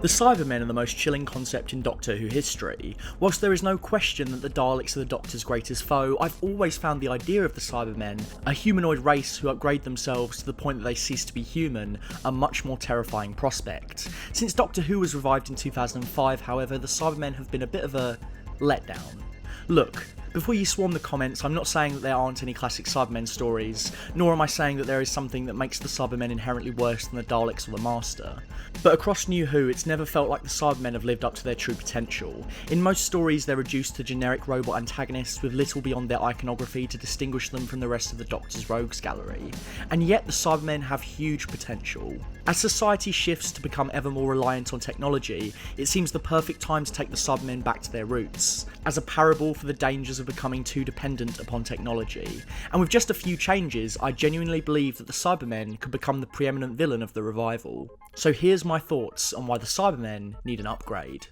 The Cybermen are the most chilling concept in Doctor Who history. Whilst there is no question that the Daleks are the Doctor's greatest foe, I've always found the idea of the Cybermen, a humanoid race who upgrade themselves to the point that they cease to be human, a much more terrifying prospect. Since Doctor Who was revived in 2005, however, the Cybermen have been a bit of a letdown. Look, before you swarm the comments, I'm not saying that there aren't any classic Cybermen stories, nor am I saying that there is something that makes the Cybermen inherently worse than the Daleks or the Master. But across New Who, it's never felt like the Cybermen have lived up to their true potential. In most stories, they're reduced to generic robot antagonists with little beyond their iconography to distinguish them from the rest of the Doctor's rogues gallery. And yet the Cybermen have huge potential. As society shifts to become ever more reliant on technology, it seems the perfect time to take the Cybermen back to their roots, as a parable for the dangers of becoming too dependent upon technology. And with just a few changes, I genuinely believe that the Cybermen could become the preeminent villain of the revival. So here's my thoughts on why the Cybermen need an upgrade.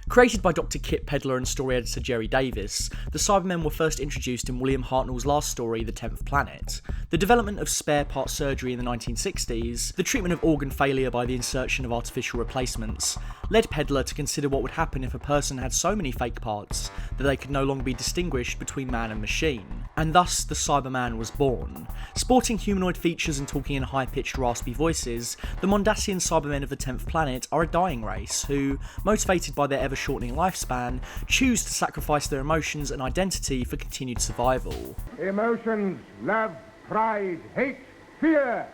Created by Dr. Kit Pedler and story editor Jerry Davis, the Cybermen were first introduced in William Hartnell's last story, The 10th Planet. The development of spare part surgery in the 1960s, the treatment of organ failure by the insertion of artificial replacements, led Pedler to consider what would happen if a person had so many fake parts that they could no longer be distinguished between man and machine. And thus the Cyberman was born. Sporting humanoid features and talking in high-pitched raspy voices, the Mondasian Cybermen of the 10th Planet are a dying race who, motivated by their ever-shortening lifespan, choose to sacrifice their emotions and identity for continued survival. Emotions, love, pride, hate, fear.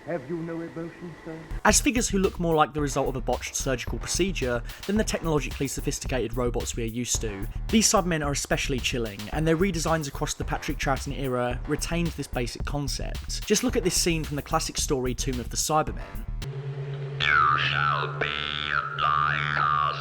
Have you no emotions, sir? As figures who look more like the result of a botched surgical procedure than the technologically sophisticated robots we are used to, these Cybermen are especially chilling, and their redesigns across the Patrick Troughton era retained this basic concept. Just look at this scene from the classic story Tomb of the Cybermen. You shall be like us.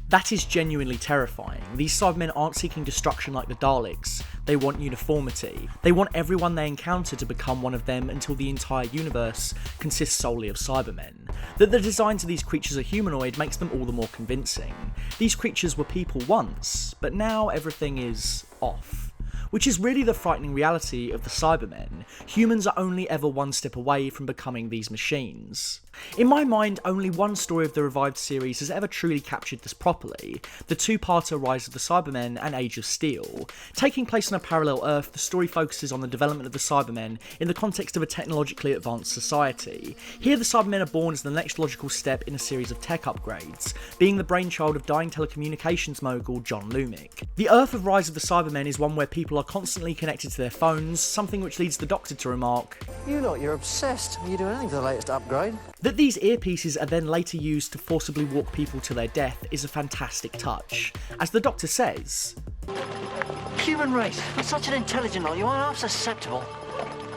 That is genuinely terrifying. These Cybermen aren't seeking destruction like the Daleks, they want uniformity. They want everyone they encounter to become one of them until the entire universe consists solely of Cybermen. That the designs of these creatures are humanoid makes them all the more convincing. These creatures were people once, but now everything is off. Which is really the frightening reality of the Cybermen. Humans are only ever one step away from becoming these machines. In my mind, only one story of the revived series has ever truly captured this properly, the two-parter Rise of the Cybermen and Age of Steel. Taking place on a parallel Earth, the story focuses on the development of the Cybermen in the context of a technologically advanced society. Here the Cybermen are born as the next logical step in a series of tech upgrades, being the brainchild of dying telecommunications mogul John Lumick. The Earth of Rise of the Cybermen is one where people are constantly connected to their phones, something which leads the Doctor to remark, "You lot, you're obsessed. You do anything for the latest upgrade." That these earpieces are then later used to forcibly walk people to their death is a fantastic touch. As the Doctor says, Human race, you're such an intelligent lot, you are half susceptible.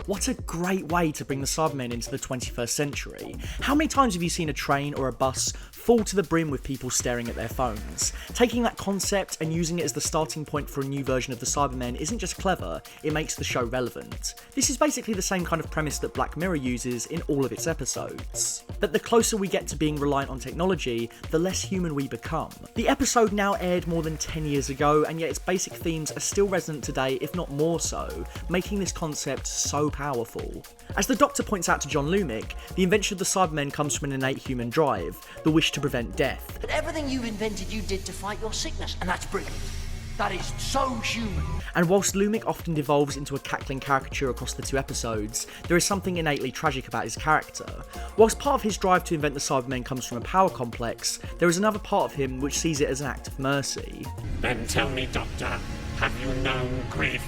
what a great way to bring the Cybermen into the 21st century. How many times have you seen a train or a bus full to the brim with people staring at their phones? Taking that concept and using it as the starting point for a new version of the Cybermen isn't just clever, it makes the show relevant. This is basically the same kind of premise that Black Mirror uses in all of its episodes. That the closer we get to being reliant on technology, the less human we become. The episode now aired more than 10 years ago, and yet its basic themes are still resonant today, if not more so, making this concept so powerful. As the Doctor points out to John Lumick, the invention of the Cybermen comes from an innate human drive, the wish to prevent death. But everything you've invented you did to fight your sickness, and that's brilliant. That is so human. And whilst Lumick often devolves into a cackling caricature across the two episodes, there is something innately tragic about his character. Whilst part of his drive to invent the Cybermen comes from a power complex, there is another part of him which sees it as an act of mercy. Then tell me, Doctor, have you known grief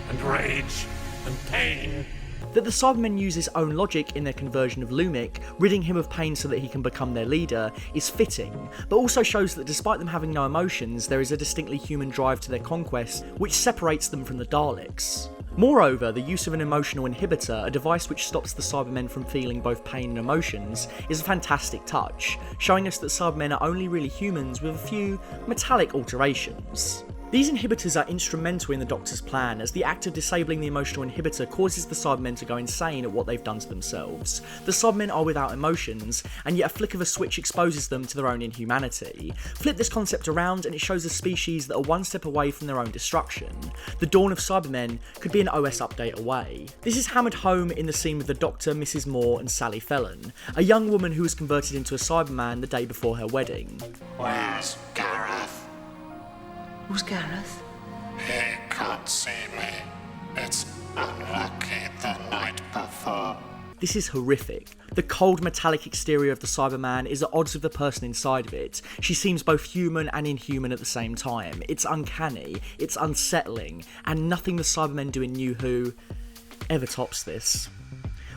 and rage and pain? That the Cybermen use his own logic in their conversion of Lumick, ridding him of pain so that he can become their leader, is fitting, but also shows that despite them having no emotions, there is a distinctly human drive to their conquest, which separates them from the Daleks. Moreover, the use of an emotional inhibitor, a device which stops the Cybermen from feeling both pain and emotions, is a fantastic touch, showing us that Cybermen are only really humans with a few metallic alterations. These inhibitors are instrumental in the Doctor's plan, as the act of disabling the emotional inhibitor causes the Cybermen to go insane at what they've done to themselves. The Cybermen are without emotions, and yet a flick of a switch exposes them to their own inhumanity. Flip this concept around and it shows a species that are one step away from their own destruction. The dawn of Cybermen could be an OS update away. This is hammered home in the scene with the Doctor, Mrs. Moore and Sally Fellon, a young woman who was converted into a Cyberman the day before her wedding. Where's Gareth? Who's Gareth? He can't see me. It's unlucky the night before. This is horrific. The cold metallic exterior of the Cyberman is at odds with the person inside of it. She seems both human and inhuman at the same time. It's uncanny, it's unsettling, and nothing the Cybermen do in New Who ever tops this.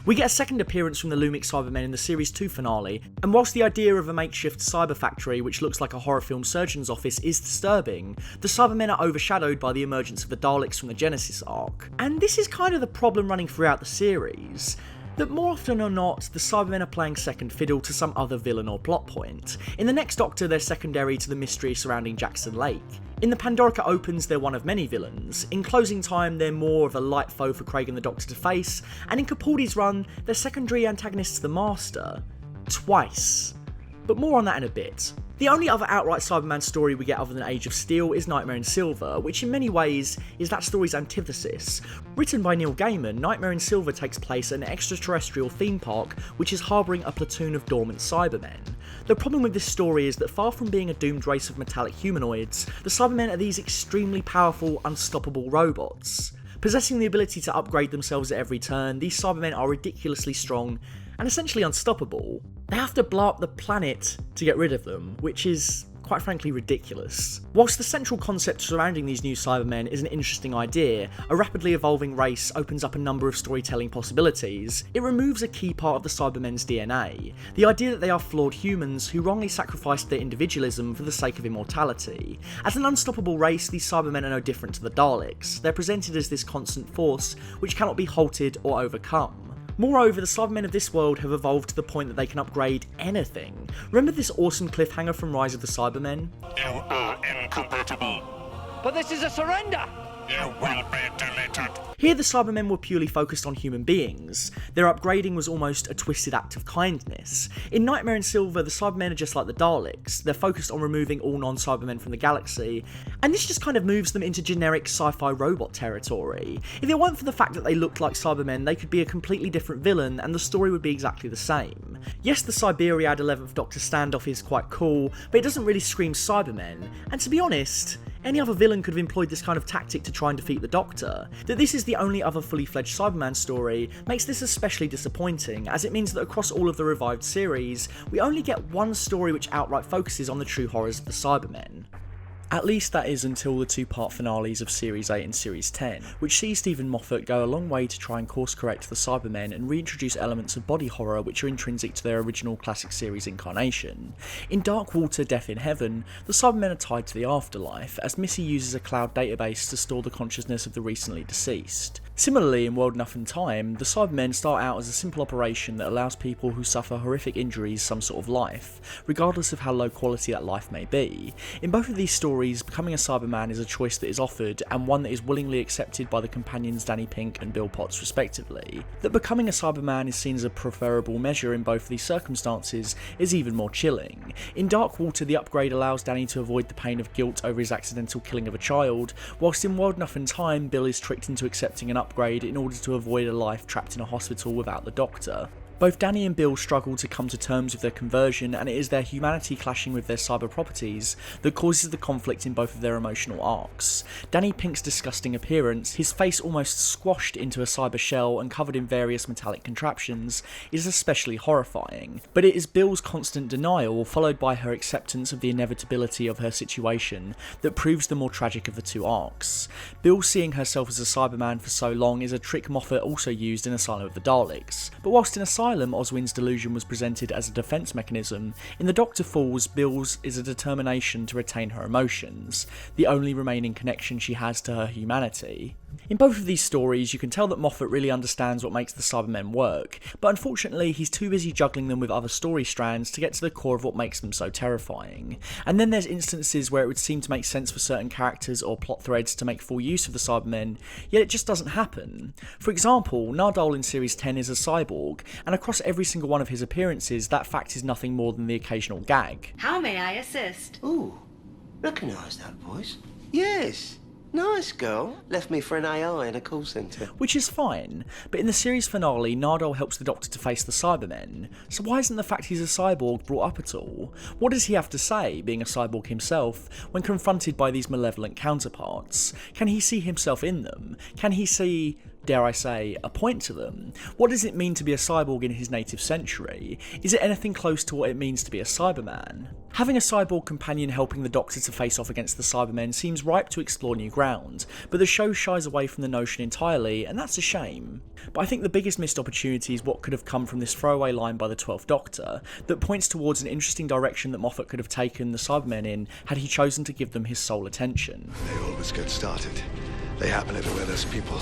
We get a second appearance from the Lumic Cybermen in the Series 2 finale, and whilst the idea of a makeshift cyber factory which looks like a horror film surgeon's office is disturbing, the Cybermen are overshadowed by the emergence of the Daleks from the Genesis arc. And this is kind of the problem running throughout the series, that more often or not, the Cybermen are playing second fiddle to some other villain or plot point. In the next Doctor, they're secondary to the mystery surrounding Jackson Lake. In the Pandorica Opens, they're one of many villains. In Closing Time, they're more of a light foe for Craig and the Doctor to face, and in Capaldi's run, they're secondary antagonists to the Master. Twice. But more on that in a bit. The only other outright Cyberman story we get other than Age of Steel is Nightmare in Silver, which in many ways is that story's antithesis. Written by Neil Gaiman, Nightmare in Silver takes place at an extraterrestrial theme park which is harbouring a platoon of dormant Cybermen. The problem with this story is that far from being a doomed race of metallic humanoids, the Cybermen are these extremely powerful, unstoppable robots. Possessing the ability to upgrade themselves at every turn, these Cybermen are ridiculously strong and essentially unstoppable. They have to blow up the planet to get rid of them, which is quite frankly ridiculous. Whilst the central concept surrounding these new Cybermen is an interesting idea, a rapidly evolving race opens up a number of storytelling possibilities, it removes a key part of the Cybermen's DNA, the idea that they are flawed humans who wrongly sacrificed their individualism for the sake of immortality. As an unstoppable race, these Cybermen are no different to the Daleks. They're presented as this constant force which cannot be halted or overcome. Moreover, the Cybermen of this world have evolved to the point that they can upgrade anything. Remember this awesome cliffhanger from Rise of the Cybermen? You are incompatible. But this is a surrender! You will be deleted. Here the Cybermen were purely focused on human beings. Their upgrading was almost a twisted act of kindness. In Nightmare in Silver, the Cybermen are just like the Daleks. They're focused on removing all non-Cybermen from the galaxy, and this just kind of moves them into generic sci-fi robot territory. If it weren't for the fact that they looked like Cybermen, they could be a completely different villain and the story would be exactly the same. Yes, the Siberiad 11th Doctor standoff is quite cool, but it doesn't really scream Cybermen, and to be honest, any other villain could have employed this kind of tactic to try and defeat the Doctor. That this is the only other fully fledged Cyberman story makes this especially disappointing, as it means that across all of the revived series, we only get one story which outright focuses on the true horrors of the Cybermen. At least that is until the two-part finales of Series 8 and Series 10, which sees Stephen Moffat go a long way to try and course-correct the Cybermen and reintroduce elements of body horror which are intrinsic to their original classic series incarnation. In Dark Water, Death in Heaven, the Cybermen are tied to the afterlife, as Missy uses a cloud database to store the consciousness of the recently deceased. Similarly, in World Enough and Time, the Cybermen start out as a simple operation that allows people who suffer horrific injuries some sort of life, regardless of how low quality that life may be. In both of these stories, becoming a Cyberman is a choice that is offered, and one that is willingly accepted by the companions Danny Pink and Bill Potts respectively. That becoming a Cyberman is seen as a preferable measure in both of these circumstances is even more chilling. In Dark Water, the upgrade allows Danny to avoid the pain of guilt over his accidental killing of a child, whilst in World Enough and Time, Bill is tricked into accepting an upgrade in order to avoid a life trapped in a hospital without the Doctor. Both Danny and Bill struggle to come to terms with their conversion, and it is their humanity clashing with their cyber properties that causes the conflict in both of their emotional arcs. Danny Pink's disgusting appearance, his face almost squashed into a cyber shell and covered in various metallic contraptions, is especially horrifying, but it is Bill's constant denial, followed by her acceptance of the inevitability of her situation, that proves the more tragic of the two arcs. Bill seeing herself as a Cyberman for so long is a trick Moffat also used in Asylum of the Daleks, but whilst in Asylum, Oswin's delusion was presented as a defence mechanism, in The Doctor Falls, Bill's is a determination to retain her emotions, the only remaining connection she has to her humanity. In both of these stories, you can tell that Moffat really understands what makes the Cybermen work, but unfortunately he's too busy juggling them with other story strands to get to the core of what makes them so terrifying. And then there's instances where it would seem to make sense for certain characters or plot threads to make full use of the Cybermen, yet it just doesn't happen. For example, Nardole in Series 10 is a cyborg, and across every single one of his appearances, that fact is nothing more than the occasional gag. How may I assist? Ooh, recognise that voice? Yes. Nice girl. Left me for an AI in a call centre. Which is fine, but in the series finale, Nardole helps the Doctor to face the Cybermen, so why isn't the fact he's a cyborg brought up at all? What does he have to say, being a cyborg himself, when confronted by these malevolent counterparts? Can he see himself in them? Can he see, dare I say, a point to them? What does it mean to be a cyborg in his native century? Is it anything close to what it means to be a Cyberman? Having a cyborg companion helping the Doctor to face off against the Cybermen seems ripe to explore new ground, but the show shies away from the notion entirely, and that's a shame. But I think the biggest missed opportunity is what could have come from this throwaway line by the 12th Doctor, that points towards an interesting direction that Moffat could have taken the Cybermen in had he chosen to give them his sole attention. They always get started. They happen everywhere there's people.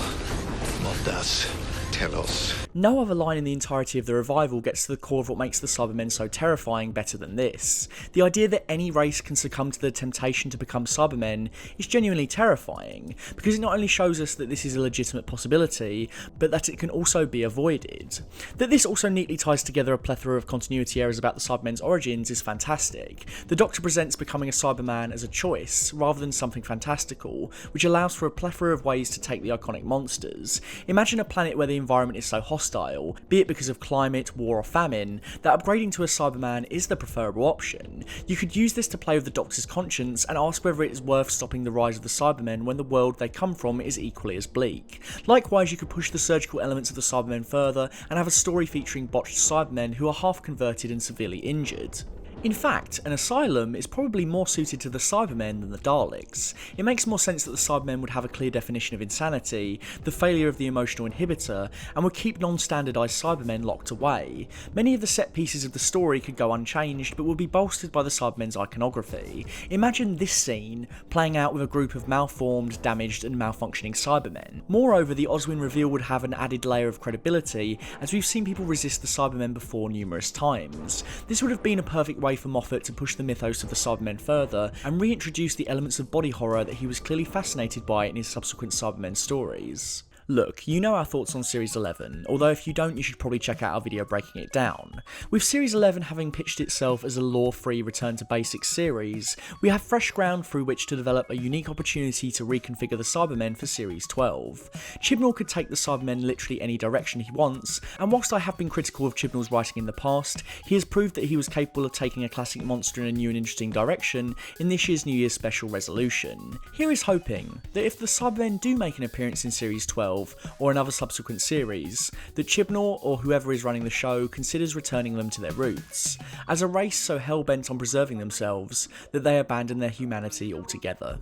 Not us. Telos. No other line in the entirety of the revival gets to the core of what makes the Cybermen so terrifying better than this. The idea that any race can succumb to the temptation to become Cybermen is genuinely terrifying, because it not only shows us that this is a legitimate possibility, but that it can also be avoided. That this also neatly ties together a plethora of continuity errors about the Cybermen's origins is fantastic. The Doctor presents becoming a Cyberman as a choice, rather than something fantastical, which allows for a plethora of ways to take the iconic monsters. Imagine a planet where the environment is so hostile, be it because of climate, war or famine, that upgrading to a Cyberman is the preferable option. You could use this to play with the Doctor's conscience and ask whether it is worth stopping the rise of the Cybermen when the world they come from is equally as bleak. Likewise, you could push the surgical elements of the Cybermen further and have a story featuring botched Cybermen who are half converted and severely injured. In fact, an asylum is probably more suited to the Cybermen than the Daleks. It makes more sense that the Cybermen would have a clear definition of insanity, the failure of the emotional inhibitor, and would keep non-standardised Cybermen locked away. Many of the set pieces of the story could go unchanged, but would be bolstered by the Cybermen's iconography. Imagine this scene playing out with a group of malformed, damaged and malfunctioning Cybermen. Moreover, the Oswin reveal would have an added layer of credibility, as we've seen people resist the Cybermen before numerous times. This would have been a perfect way for Moffat to push the mythos of the Cybermen further and reintroduce the elements of body horror that he was clearly fascinated by in his subsequent Cybermen stories. Look, you know our thoughts on Series 11, although if you don't you should probably check out our video breaking it down. With Series 11 having pitched itself as a lore-free return to basics series, we have fresh ground through which to develop a unique opportunity to reconfigure the Cybermen for Series 12. Chibnall could take the Cybermen literally any direction he wants, and whilst I have been critical of Chibnall's writing in the past, he has proved that he was capable of taking a classic monster in a new and interesting direction in this year's New Year's special resolution. Here is hoping that if the Cybermen do make an appearance in Series 12, or another subsequent series, that Chibnall or whoever is running the show considers returning them to their roots, as a race so hell-bent on preserving themselves that they abandon their humanity altogether.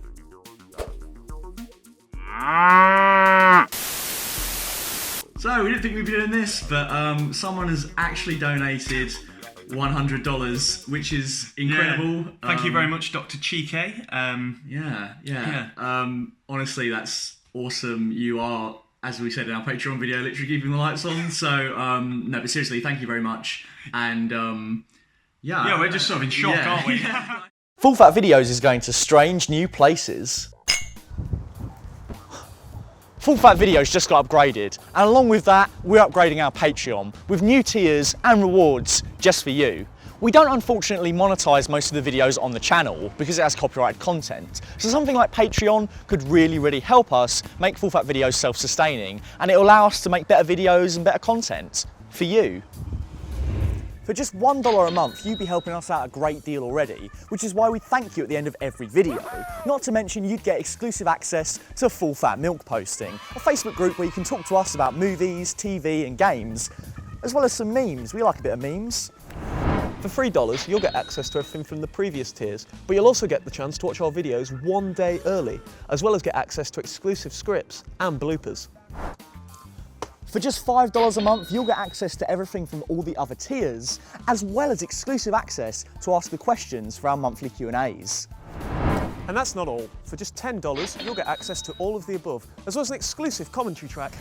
So, we didn't think we'd be doing this, but someone has actually donated $100, which is incredible. Yeah. Thank you very much, Dr. Chike. Honestly, that's awesome. You are, as we said in our Patreon video, literally keeping the lights on. So, no, but seriously, thank you very much. And, we're just sort of in shock, aren't we? Full Fat Videos is going to strange new places. Full Fat Videos just got upgraded, and along with that, we're upgrading our Patreon with new tiers and rewards just for you. We don't unfortunately monetize most of the videos on the channel because it has copyrighted content, so something like Patreon could really help us make Full Fat Videos self-sustaining, and it'll allow us to make better videos and better content for you. For just $1 a month, you'd be helping us out a great deal already, which is why we thank you at the end of every video. Not to mention you'd get exclusive access to Full Fat Milk Posting, a Facebook group where you can talk to us about movies, TV and games, as well as some memes. We like a bit of memes. For $3, you'll get access to everything from the previous tiers, but you'll also get the chance to watch our videos one day early, as well as get access to exclusive scripts and bloopers. For just $5 a month, you'll get access to everything from all the other tiers, as well as exclusive access to ask the questions for our monthly Q&As. And that's not all. For just $10, you'll get access to all of the above, as well as an exclusive commentary track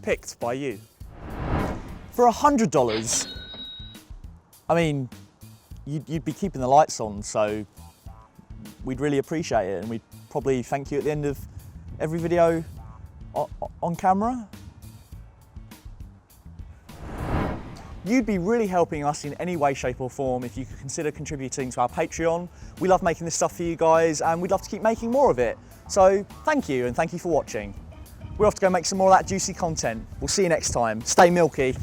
picked by you. For $100, I mean, you'd be keeping the lights on, so we'd really appreciate it, and we'd probably thank you at the end of every video on camera. You'd be really helping us in any way, shape or form if you could consider contributing to our Patreon. We love making this stuff for you guys, and we'd love to keep making more of it. So thank you, and thank you for watching. We're off to go make some more of that juicy content. We'll see you next time. Stay milky.